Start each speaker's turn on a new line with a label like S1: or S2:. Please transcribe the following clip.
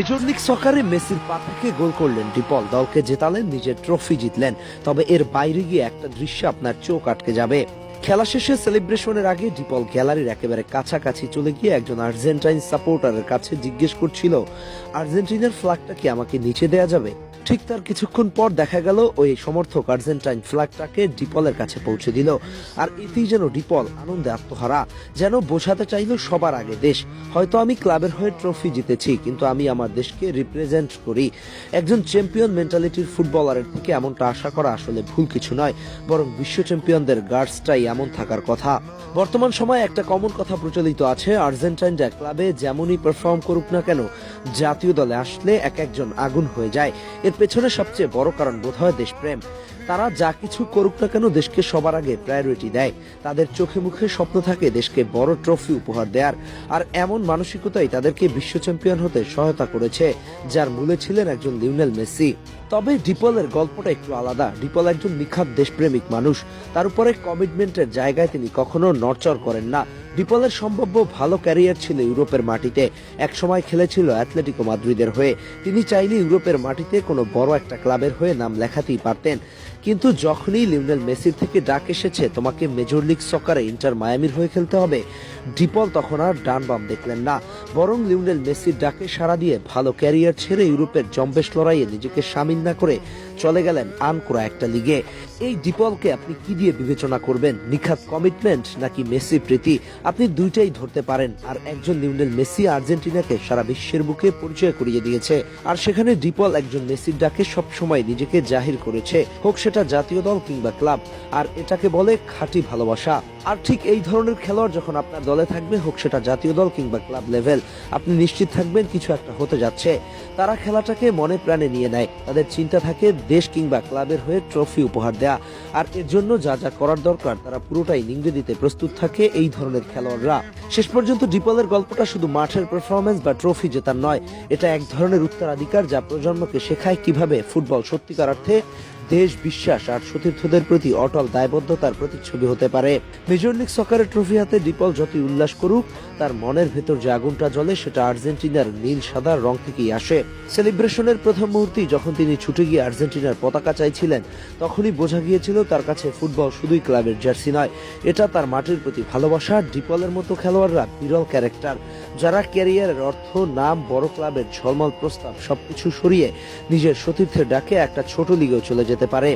S1: Major league সকারে মেসির পা থেকে গোল করলেন ডিপল, দলকে জেতালেন, নিজের ট্রফি জিতলেন। তবে এর বাইরে গিয়ে একটা দৃশ্য আপনার চোখ আটকে যাবে। খেলা শেষে সেলিব্রেশনের আগে ডিপল গ্যালারির একেবারে কাছাকাছি চলে গিয়ে একজন আর্জেন্টাইন সাপোর্টারের কাছে জিজ্ঞেস করছিল, আর্জেন্টিনার ফ্ল্যাগটা কি আমাকে নিচে দেয়া যাবে? ঠিক তার কিছুক্ষণ পর দেখা গেল ওই সমর্থক আর্জেন্টাইন ফ্ল্যাগটাকে ডিপলের কাছে পৌঁছে দিল। আর এতেই যেন ডিপল আনন্দে আত্মহারা, যেন বোঝাতে চাইল সবার আগে দেশ। হয়তো আমি ক্লাবের হয়ে ট্রফি জিতেছি, কিন্তু আমি আমার দেশকে রিপ্রেজেন্ট করি। একজন চ্যাম্পিয়ন মেন্টালিটির ফুটবলারের থেকে এমনটা আশা করা আসলে ভুল কিছু নয়, বরং বিশ্ব চ্যাম্পিয়নদের গার্ডসটাই এমন থাকার কথা। বর্তমান সময়ে একটা কমন কথা প্রচলিত আছে, আর্জেন্টাইনরা ক্লাবে যেমনই পারফর্ম করুক না কেন, জাতীয় দলে আসলে এক একজন আগুন হয়ে যায়। এর পেছনে সবচেয়ে বড় কারণ বোধহয় দেশপ্রেম। তারা যা কিছু করুক না কেন দেশকে সবার আগে প্রায়োরিটি দেয়। তাদের চোখে মুখে স্বপ্ন থাকে দেশকে বড় ট্রফি উপহার দেওয়ার। আর এমন মানসিকতাই তাদেরকে বিশ্ব চ্যাম্পিয়ন হতে সহায়তা করেছে, যার মূলে ছিলেন একজন লিওনেল মেসি। তবে ডিপলের গল্পটা একটু আলাদা। ডিপল একজন নিখাত দেশপ্রেমিক মানুষ। তার উপরে কমিটমেন্টের জায়গায় তিনি কখনো নড়চড় করেন না। ডিপলের সম্ভাব্য ভালো ক্যারিয়ার ছিল ইউরোপের মাটিতে। এক সময় খেলেছিল অ্যাথলেটিকো মাদ্রিদের হয়ে। তিনি চাইলে ইউরোপের মাটিতে কোনো বড় একটা ক্লাবের হয়ে নাম লেখাতেই পারতেন। কিন্তু যখনই লিওনেল মেসির থেকে ডাক এসেছে, তোমাকে মেজর লিগ সকারে ইন্টার মায়ামির হয়ে খেলতে হবে, ডিপল তখন আর ডান বাম দেখলেন না। বরং লিওনেল মেসির ডাকে সাড়া দিয়ে ভালো ক্যারিয়ার ছেড়ে ইউরোপের জম্বেশ লড়াইয়ে নিজেকে সামিল না করে চলে গেলেন আনকোরা একটা লিগে। এই ডিপলকে আপনি কি দিয়ে বিবেচনা করবেন? নিখাত কমিটমেন্ট নাকি মেসি প্রীতি? আপনি দুইটাই ধরতে পারেন। আর একজন লিওনেল মেসি আর্জেন্টিনাকে সারা বিশ্বের বুকে পরিচয় করিয়ে দিয়েছে, আর সেখানে ডিপল একজন মেসির ডাকে সবসময় নিজেকে জাহির করেছে, হোক সেটা জাতীয় দল কিংবা ক্লাব। আর এটাকে বলে খাঁটি ভালোবাসা। আর ঠিক এই ধরনের খেলোয়াড় যখন আপনার দলে থাকবে, হোক সেটা জাতীয় দল কিংবা ক্লাব লেভেল, আপনি নিশ্চিত থাকবেন কিছু একটা হতে যাচ্ছে। তারা খেলাটাকে মনে প্রাণে নিয়ে নেয়। তাদের চিন্তা থাকে দেশ কিংবা ক্লাবের হয়ে ট্রফি উপহার দেয়া। আর এর জন্য যা যা করার দরকার তারা পুরোটাই নিংড়ে দিতে প্রস্তুত থাকে এই ধরনের খেলোয়াড়রা। শেষ পর্যন্ত ডিপলের গল্পটা শুধু মাঠের পারফরমেন্স বা ট্রফি জেতার নয়, এটা এক ধরনের উত্তরাধিকার যা প্রজন্মকে শেখায় কিভাবে ফুটবল সত্যিকার অর্থে দেশ, বিশ্বাস আর সতীর্থদের প্রতি অটল দায়বদ্ধতার প্রতিচ্ছবি হতে পারে। মেজর লিগ সকারের ট্রফি হাতে ডিপল যতই উল্লাস করুক, তার মনের ভেতর যে আগুনটা জ্বলে সেটা আর্জেন্টিনার নীল সাদার রং থেকেই আসে। সেলিব্রেশনের প্রথম মুহূর্তেই যখন তিনি ছুটে গিয়ে আর্জেন্টিনার পতাকা চাইছিলেন, তখনই বোঝা গিয়েছিল তার কাছে ফুটবল শুধুই ক্লাবের জার্সি নয়, এটা তার মাটির প্রতি ভালোবাসা। ডিপলের মতো খেলোয়াড়রা বিরল ক্যারেক্টার, যারা ক্যারিয়ারের অর্থ, নাম, বড় ক্লাবের ঝলমল প্রস্তাব সবকিছু সরিয়ে নিজের সতীর্থের ডাকে একটা ছোট লিগেও চলে যেতে পারে।